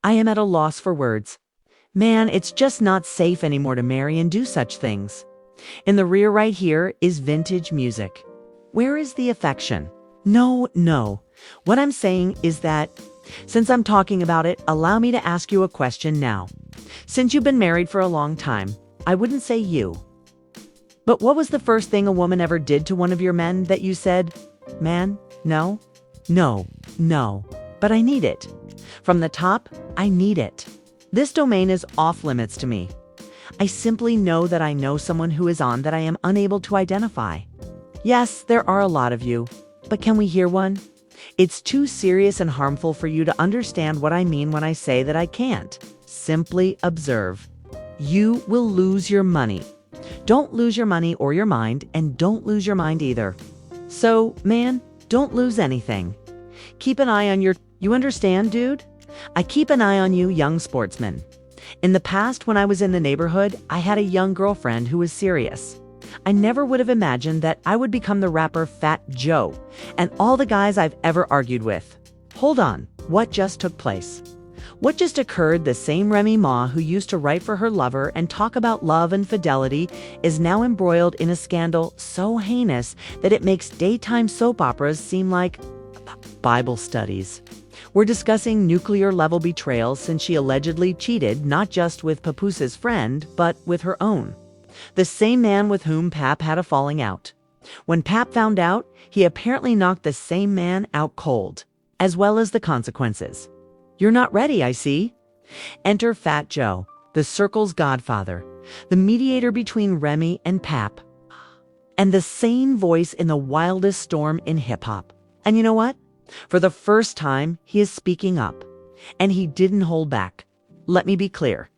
I am at a loss for words. Man, it's just not safe anymore to marry and do such things. In the rear right here is vintage music. Where is the affection? No. What I'm saying is that, since I'm talking about it, allow me to ask you a question now. Since you've been married for a long time, I wouldn't say you. But what was the first thing a woman ever did to one of your men that you said, man, no, but I need it. From the top, I need it. This domain is off limits to me. I simply know that I know someone who is on that I am unable to identify. Yes, there are a lot of you, but can we hear one? It's too serious and harmful for you to understand what I mean when I say that I can't. Simply observe. You will lose your money. Don't lose your money or your mind, and don't lose your mind either. So, man, don't lose anything. Keep an eye on you understand, dude? I keep an eye on you, young sportsman. In the past, when I was in the neighborhood, I had a young girlfriend who was serious. I never would have imagined that I would become the rapper Fat Joe and all the guys I've ever argued with. Hold on, what just took place? What just occurred? The same Remy Ma who used to write for her lover and talk about love and fidelity is now embroiled in a scandal so heinous that it makes daytime soap operas seem like Bible studies. We're discussing nuclear-level betrayal since she allegedly cheated not just with Papoose's friend, but with her own. The same man with whom Pap had a falling out. When Pap found out, he apparently knocked the same man out cold, as well as the consequences. You're not ready, I see. Enter Fat Joe, the circle's godfather, the mediator between Remy and Pap, and the sane voice in the wildest storm in hip-hop. And you know what? For the first time, he is speaking up, and he didn't hold back. Let me be clear.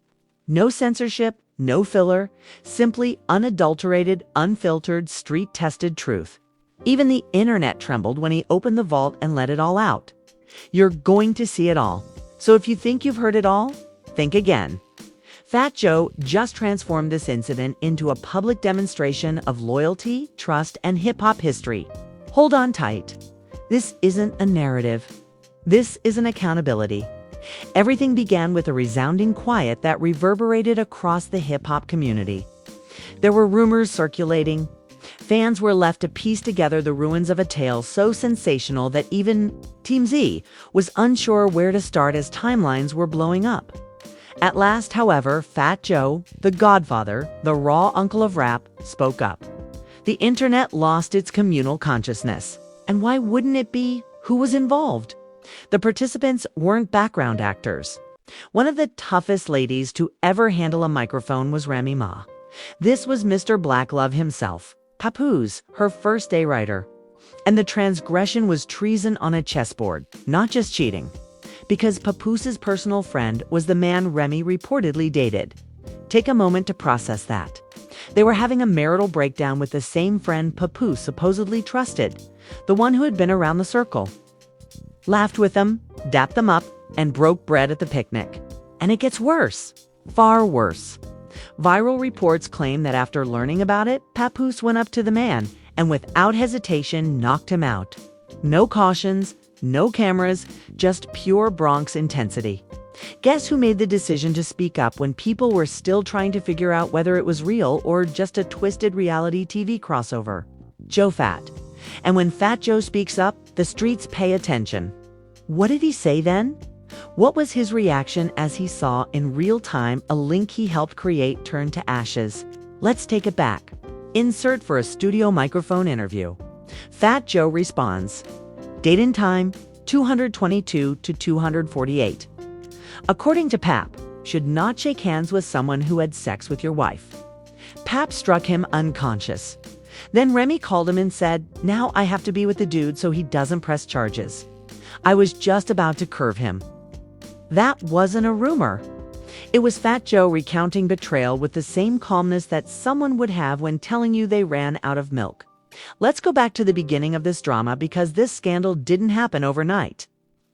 No censorship, no filler, simply unadulterated, unfiltered, street-tested truth. Even the internet trembled when he opened the vault and let it all out. You're going to see it all. So if you think you've heard it all, think again. Fat Joe just transformed this incident into a public demonstration of loyalty, trust, and hip-hop history. Hold on tight. This isn't a narrative. This is an accountability. Everything began with a resounding quiet that reverberated across the hip-hop community. There were rumors circulating. Fans were left to piece together the ruins of a tale so sensational that even Team Z was unsure where to start as timelines were blowing up. At last, however, Fat Joe, the godfather, the raw uncle of rap, spoke up. The internet lost its communal consciousness. And why wouldn't it be? Who was involved? The participants weren't background actors. One of the toughest ladies to ever handle a microphone was Remy Ma. This was Mr. Black Love himself, Papoose, her first-day writer. And the transgression was treason on a chessboard, not just cheating. Because Papoose's personal friend was the man Remy reportedly dated. Take a moment to process that. They were having a marital breakdown with the same friend Papoose supposedly trusted, the one who had been around the circle. Laughed with them, dapped them up, and broke bread at the picnic. And it gets worse. Far worse. Viral reports claim that after learning about it, Papoose went up to the man and without hesitation knocked him out. No cautions, no cameras, just pure Bronx intensity. Guess who made the decision to speak up when people were still trying to figure out whether it was real or just a twisted reality TV crossover? Joe Fat. And when Fat Joe speaks up, the streets pay attention. What did he say then? What was his reaction as he saw in real time a link he helped create turn to ashes? Let's take it back. Insert for a studio microphone interview. Fat Joe responds. Date and time, 222 to 248. According to Pap, should not shake hands with someone who had sex with your wife. Pap struck him unconscious. Then Remy called him and said, now I have to be with the dude so he doesn't press charges. I was just about to curve him. That wasn't a rumor. It was Fat Joe recounting betrayal with the same calmness that someone would have when telling you they ran out of milk. Let's go back to the beginning of this drama because this scandal didn't happen overnight.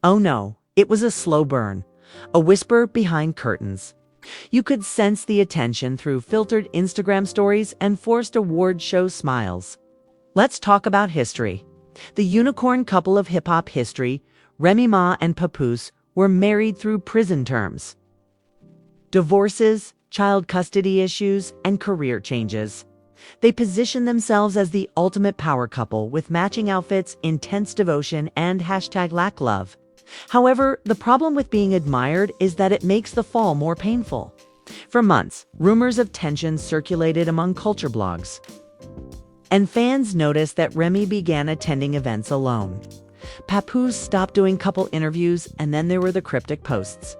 Oh no, it was a slow burn. A whisper behind curtains. You could sense the attention through filtered Instagram stories and forced award show smiles. Let's talk about history. The unicorn couple of hip-hop history, Remy Ma and Papoose, were married through prison terms, divorces, child custody issues, and career changes. They position themselves as the ultimate power couple with matching outfits, intense devotion, and #LackLove. However, the problem with being admired is that it makes the fall more painful. For months, rumors of tension circulated among culture blogs, and fans noticed that Remy began attending events alone. Papoose stopped doing couple interviews, and then there were the cryptic posts.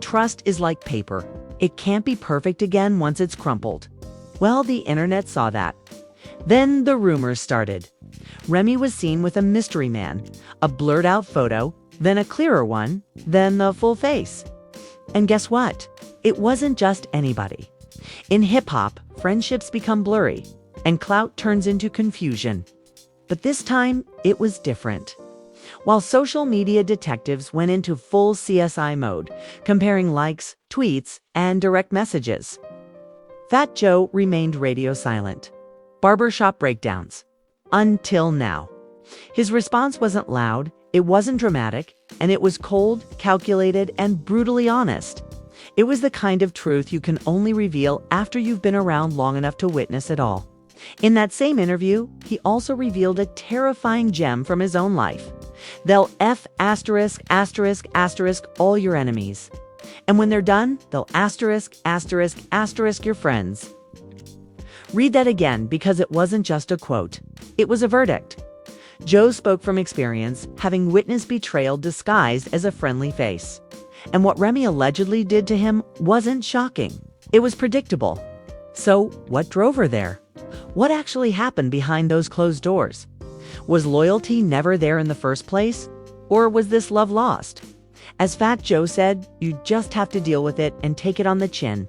Trust is like paper. It can't be perfect again once it's crumpled. Well, the internet saw that. Then the rumors started. Remy was seen with a mystery man, a blurred-out photo, then a clearer one, then the full face. And guess what? It wasn't just anybody. In hip-hop, friendships become blurry, and clout turns into confusion. But this time, it was different. While social media detectives went into full CSI mode, comparing likes, tweets, and direct messages, Fat Joe remained radio silent. Barbershop breakdowns. Until now. His response wasn't loud, it wasn't dramatic, and it was cold, calculated, and brutally honest. It was the kind of truth you can only reveal after you've been around long enough to witness it all. In that same interview, he also revealed a terrifying gem from his own life. They'll F*** all your enemies. And when they're done, they'll *** your friends. Read that again, because it wasn't just a quote. It was a verdict. Joe spoke from experience, having witnessed betrayal disguised as a friendly face. And what Remy allegedly did to him wasn't shocking. It was predictable. So, what drove her there? What actually happened behind those closed doors? Was loyalty never there in the first place? Or was this love lost? As Fat Joe said, you just have to deal with it and take it on the chin.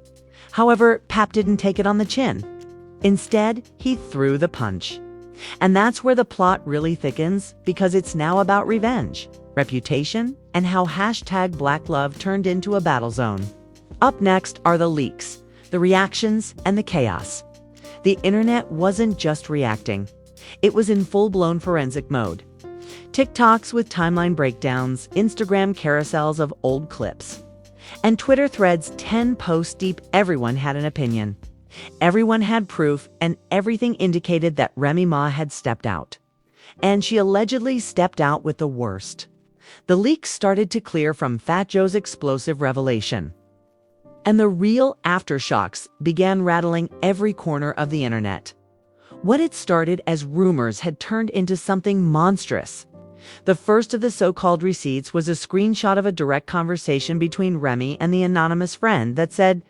However, Pap didn't take it on the chin. Instead, he threw the punch. And that's where the plot really thickens, because it's now about revenge, reputation, and how #BlackLove turned into a battle zone. Up next are the leaks, the reactions, and the chaos. The internet wasn't just reacting. It was in full-blown forensic mode. TikToks with timeline breakdowns, Instagram carousels of old clips, and Twitter threads 10 posts deep. Everyone had an opinion. Everyone had proof, and everything indicated that Remy Ma had stepped out. And she allegedly stepped out with the worst. The leaks started to clear from Fat Joe's explosive revelation. And the real aftershocks began rattling every corner of the internet. What had started as rumors had turned into something monstrous. The first of the so-called receipts was a screenshot of a direct conversation between Remy and the anonymous friend that said,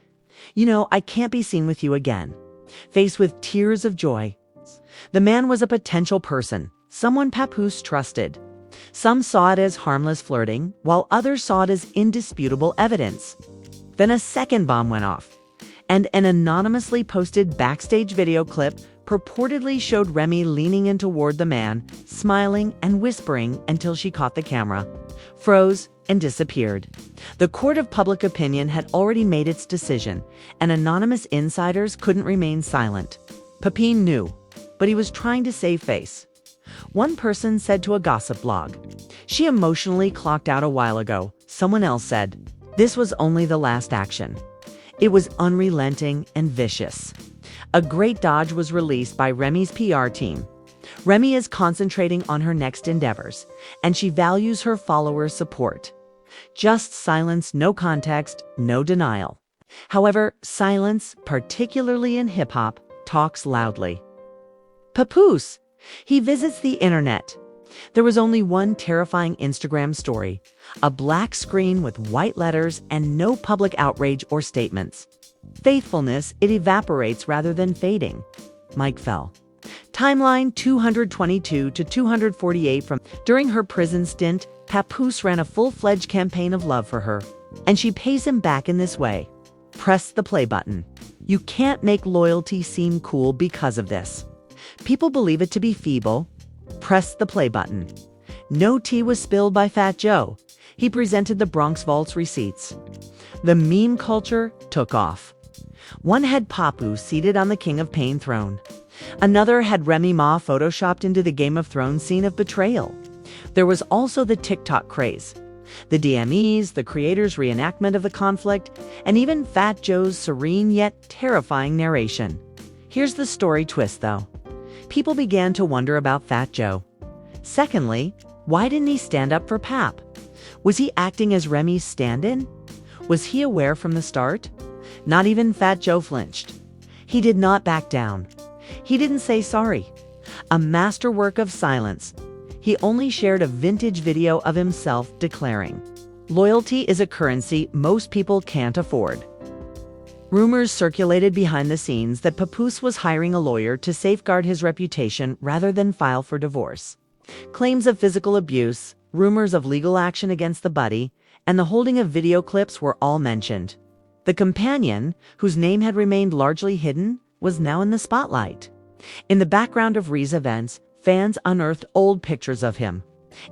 I can't be seen with you again. Faced with tears of joy. The man was a potential person, someone Papoose trusted. Some saw it as harmless flirting, while others saw it as indisputable evidence. Then a second bomb went off, and an anonymously posted backstage video clip purportedly showed Remy leaning in toward the man, smiling and whispering until she caught the camera, froze, and disappeared. The court of public opinion had already made its decision, and anonymous insiders couldn't remain silent. Papine knew, but he was trying to save face. One person said to a gossip blog, "She emotionally clocked out a while ago." Someone else said, "This was only the last action." It was unrelenting and vicious. A great dodge was released by Remy's PR team. Remy is concentrating on her next endeavors, and she values her followers' support. Just silence, no context, no denial. However, silence, particularly in hip-hop, talks loudly. Papoose. He visits the internet. There was only one terrifying Instagram story, a black screen with white letters and no public outrage or statements. Faithfulness, it evaporates rather than fading. Mike fell. Timeline 222 to 248 from during her prison stint, Papoose ran a full-fledged campaign of love for her, and she pays him back in this way. Press the play button. You can't make loyalty seem cool because of this. People believe it to be feeble. Press the play button. No tea was spilled by Fat Joe. He presented the Bronx Vault's receipts. The meme culture took off. One had Papoose seated on the King of Pain throne. Another had Remy Ma photoshopped into the Game of Thrones scene of betrayal. There was also the TikTok craze. The DMEs, the creator's reenactment of the conflict, and even Fat Joe's serene yet terrifying narration. Here's the story twist, though. People began to wonder about Fat Joe. Secondly, why didn't he stand up for Pap? Was he acting as Remy's stand-in? Was he aware from the start? Not even Fat Joe flinched. He did not back down. He didn't say sorry. A masterwork of silence. He only shared a vintage video of himself declaring, "Loyalty is a currency most people can't afford." Rumors circulated behind the scenes that Papoose was hiring a lawyer to safeguard his reputation rather than file for divorce. Claims of physical abuse, rumors of legal action against the buddy, and the holding of video clips were all mentioned. The companion, whose name had remained largely hidden, was now in the spotlight. In the background of Rhee's events, fans unearthed old pictures of him.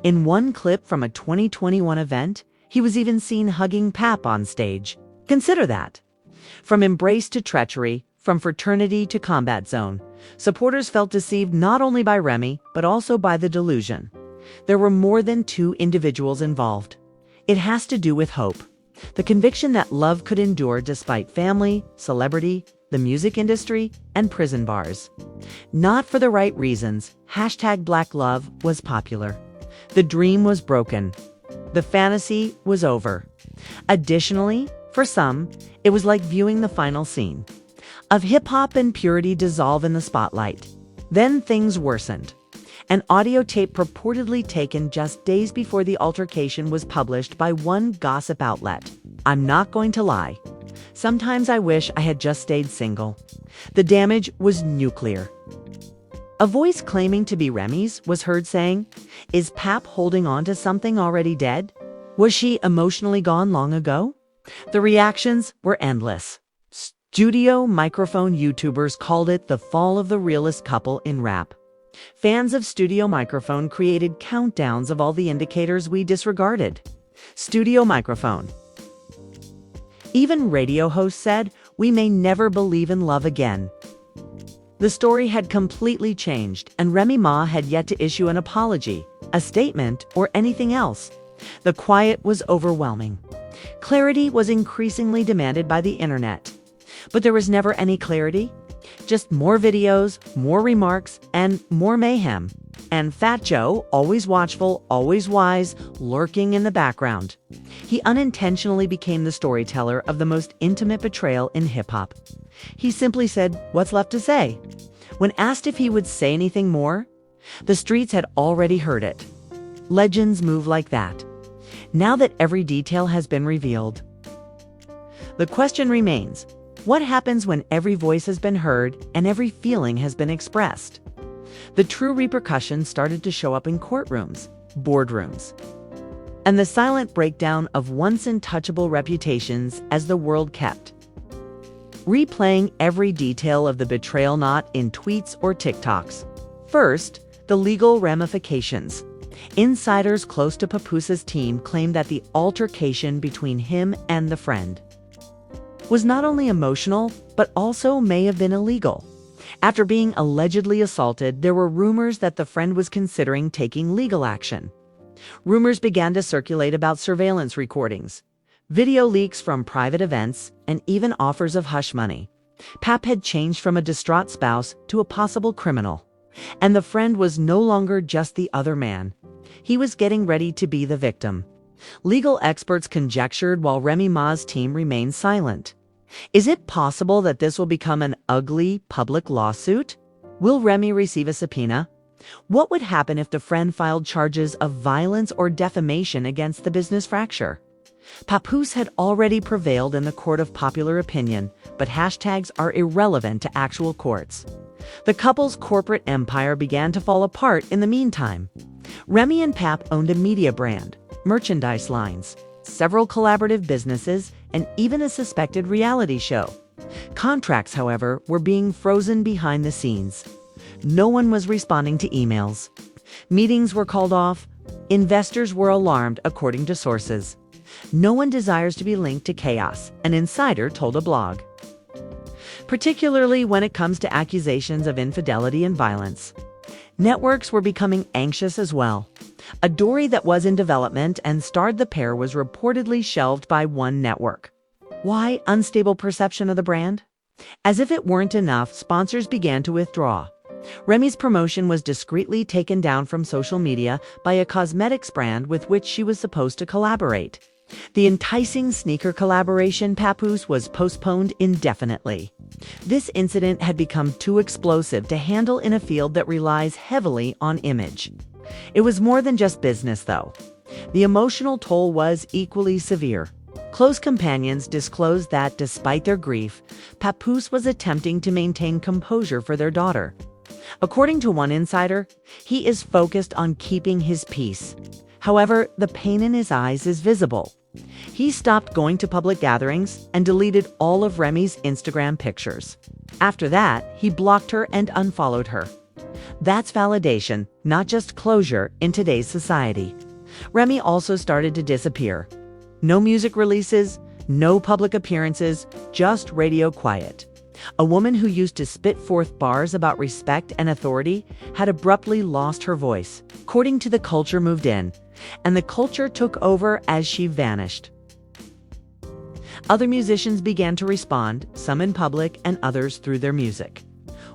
In one clip from a 2021 event, he was even seen hugging Pap on stage. Consider that. From embrace to treachery, from fraternity to combat zone, supporters felt deceived not only by Remy, but also by the delusion. There were more than two individuals involved. It has to do with hope. The conviction that love could endure despite family, celebrity, the music industry, and prison bars. Not for the right reasons, #BlackLove was popular. The dream was broken. The fantasy was over. Additionally, for some, it was like viewing the final scene of hip-hop and purity dissolve in the spotlight. Then things worsened. An audio tape purportedly taken just days before the altercation was published by one gossip outlet. I'm not going to lie. Sometimes I wish I had just stayed single. The damage was nuclear. A voice claiming to be Remy's was heard saying, "Is Pap holding on to something already dead? Was she emotionally gone long ago?" The reactions were endless. Studio microphone YouTubers called it the fall of the realest couple in rap. Fans of Studio Microphone created countdowns of all the indicators we disregarded. Studio Microphone. Even radio hosts said, "We may never believe in love again." The story had completely changed, and Remy Ma had yet to issue an apology, a statement, or anything else. The quiet was overwhelming. Clarity was increasingly demanded by the internet. But there was never any clarity. Just more videos, more remarks, and more mayhem. And Fat Joe, always watchful, always wise, lurking in the background. He unintentionally became the storyteller of the most intimate betrayal in hip-hop. He simply said, "What's left to say?" When asked if he would say anything more, the streets had already heard it. Legends move like that. Now that every detail has been revealed, the question remains, what happens when every voice has been heard and every feeling has been expressed? The true repercussions started to show up in courtrooms, boardrooms, and the silent breakdown of once untouchable reputations as the world kept replaying every detail of the betrayal, not in tweets or TikToks. First, the legal ramifications. Insiders close to Papoose's team claimed that the altercation between him and the friend was not only emotional, but also may have been illegal. After being allegedly assaulted, there were rumors that the friend was considering taking legal action. Rumors began to circulate about surveillance recordings, video leaks from private events, and even offers of hush money. Pap had changed from a distraught spouse to a possible criminal. And the friend was no longer just the other man. He was getting ready to be the victim. Legal experts conjectured while Remy Ma's team remained silent. Is it possible that this will become an ugly public lawsuit? Will Remy receive a subpoena? What would happen if the friend filed charges of violence or defamation against the business fracture? Papoose had already prevailed in the court of popular opinion, but hashtags are irrelevant to actual courts. The couple's corporate empire began to fall apart in the meantime. Remy and Pap owned a media brand, merchandise lines, several collaborative businesses, and even a suspected reality show. Contracts, however, were being frozen behind the scenes. No one was responding to emails. Meetings were called off. Investors were alarmed, according to sources. No one desires to be linked to chaos, an insider told a blog. Particularly when it comes to accusations of infidelity and violence. Networks were becoming anxious as well. A story that was in development and starred the pair was reportedly shelved by one network. Why unstable perception of the brand? As if it weren't enough, sponsors began to withdraw. Remy's promotion was discreetly taken down from social media by a cosmetics brand with which she was supposed to collaborate. The enticing sneaker collaboration Papoose was postponed indefinitely. This incident had become too explosive to handle in a field that relies heavily on image. It was more than just business, though. The emotional toll was equally severe. Close companions disclosed that, despite their grief, Papoose was attempting to maintain composure for their daughter. According to one insider, he is focused on keeping his peace. However, the pain in his eyes is visible. He stopped going to public gatherings and deleted all of Remy's Instagram pictures. After that, he blocked her and unfollowed her. That's validation, not just closure, in today's society. Remy also started to disappear. No music releases, no public appearances, just radio quiet. A woman who used to spit forth bars about respect and authority had abruptly lost her voice. According to the culture moved in, and the culture took over as she vanished. Other musicians began to respond, some in public and others through their music.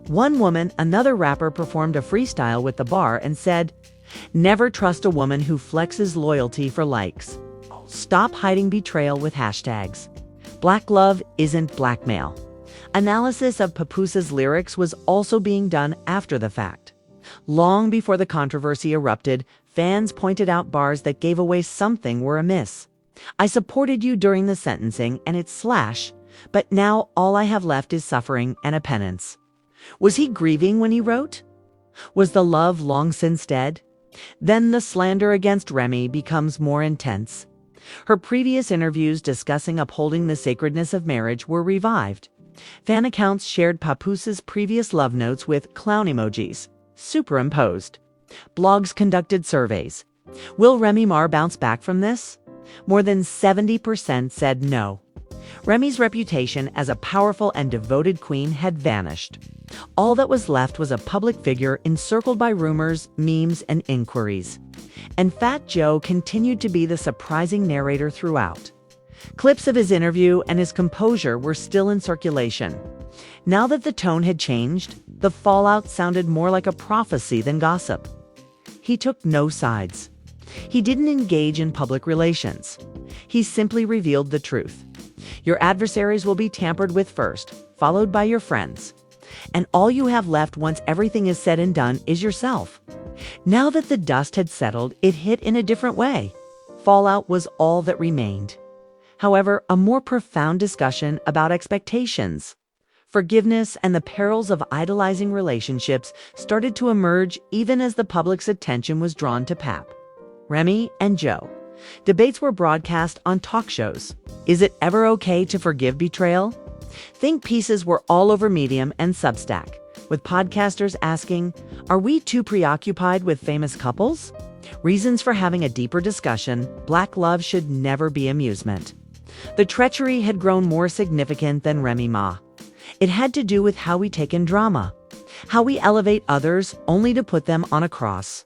One woman, another rapper, performed a freestyle with the bar and said, "Never trust a woman who flexes loyalty for likes. Stop hiding betrayal with hashtags. Black love isn't blackmail." Analysis of Papoose's lyrics was also being done after the fact. Long before the controversy erupted, fans pointed out bars that gave away something were amiss. "I supported you during the sentencing and it's slash, but now all I have left is suffering and a penance." Was he grieving when he wrote? Was the love long since dead? Then the slander against Remy becomes more intense. Her previous interviews discussing upholding the sacredness of marriage were revived. Fan accounts shared Papoose's previous love notes with clown emojis, superimposed. Blogs conducted surveys. Will Remy Ma bounce back from this? More than 70% said no. Remy's reputation as a powerful and devoted queen had vanished. All that was left was a public figure encircled by rumors, memes, and inquiries. And Fat Joe continued to be the surprising narrator throughout. Clips of his interview and his composure were still in circulation. Now that the tone had changed, the fallout sounded more like a prophecy than gossip. He took no sides. He didn't engage in public relations. He simply revealed the truth. Your adversaries will be tampered with first, followed by your friends. And all you have left once everything is said and done is yourself. Now that the dust had settled, it hit in a different way. Fallout was all that remained. However, a more profound discussion about expectations, forgiveness, and the perils of idolizing relationships started to emerge even as the public's attention was drawn to Pap, Remy, and Joe. Debates were broadcast on talk shows. Is it ever okay to forgive betrayal? Think pieces were all over Medium and Substack, with podcasters asking, "Are we too preoccupied with famous couples?" Reasons for having a deeper discussion: Black love should never be amusement. The treachery had grown more significant than Remy Ma. It had to do with how we take in drama, how we elevate others only to put them on a cross,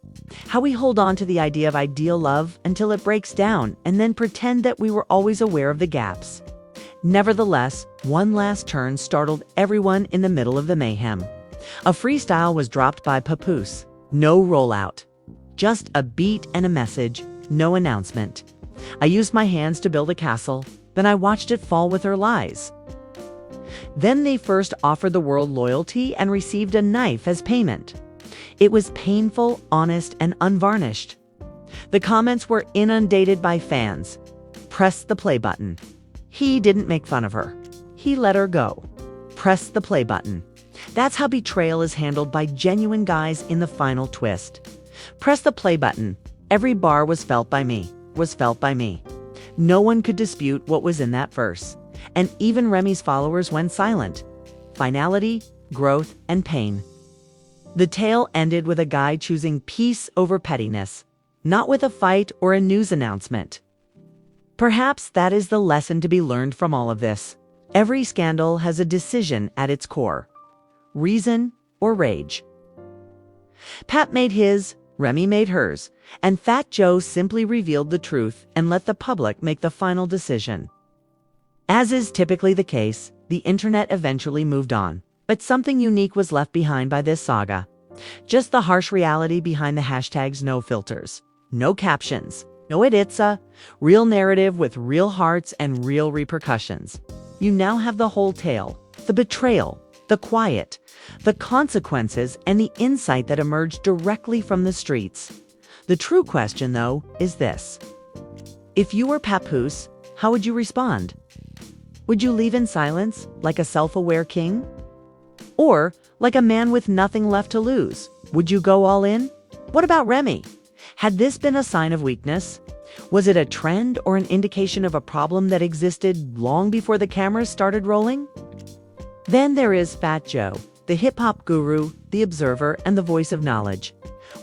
how we hold on to the idea of ideal love until it breaks down and then pretend that we were always aware of the gaps. Nevertheless, one last turn startled everyone in the middle of the mayhem. A freestyle was dropped by Papoose. No rollout. Just a beat and a message, no announcement. "I used my hands to build a castle, then I watched it fall with her lies." Then they first offered the world loyalty and received a knife as payment. It was painful, honest, and unvarnished. The comments were inundated by fans. Press the play button. He didn't make fun of her. He let her go. Press the play button. That's how betrayal is handled by genuine guys in the final twist. Press the play button. Every bar was felt by me. No one could dispute what was in that verse. And even Remy's followers went silent. Finality, growth, and pain. The tale ended with a guy choosing peace over pettiness, not with a fight or a news announcement. Perhaps that is the lesson to be learned from all of this. Every scandal has a decision at its core: reason or rage. Pap made his, Remy made hers, and Fat Joe simply revealed the truth and let the public make the final decision. As is typically the case, the internet eventually moved on, but something unique was left behind by this saga. Just the harsh reality behind the hashtags no filters, no captions, no edits, real narrative with real hearts and real repercussions. You now have the whole tale, the betrayal, the quiet, the consequences, and the insight that emerged directly from the streets. The true question, though, is this. If you were Papoose, how would you respond? Would you leave in silence, like a self-aware king? Or, like a man with nothing left to lose, would you go all in? What about Remy? Had this been a sign of weakness? Was it a trend or an indication of a problem that existed long before the cameras started rolling? Then there is Fat Joe, the hip-hop guru, the observer, and the voice of knowledge.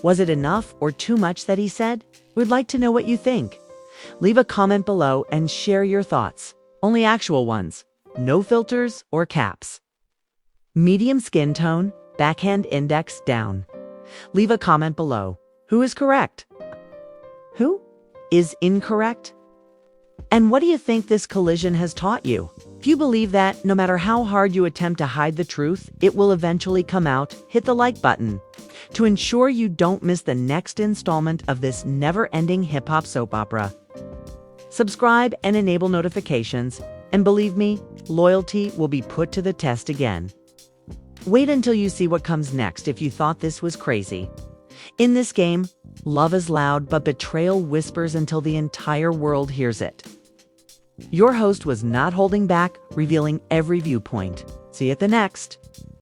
Was it enough or too much that he said? We'd like to know what you think. Leave a comment below and share your thoughts. Only actual ones. No filters or caps. Medium skin tone, backhand index down. Leave a comment below. Who is correct? Who is incorrect? And what do you think this collision has taught you? If you believe that, no matter how hard you attempt to hide the truth, it will eventually come out, hit the like button. To ensure you don't miss the next installment of this never-ending hip-hop soap opera. Subscribe and enable notifications, and believe me, loyalty will be put to the test again. Wait until you see what comes next if you thought this was crazy. In this game, love is loud, but betrayal whispers until the entire world hears it. Your host was not holding back, revealing every viewpoint. See you at the next.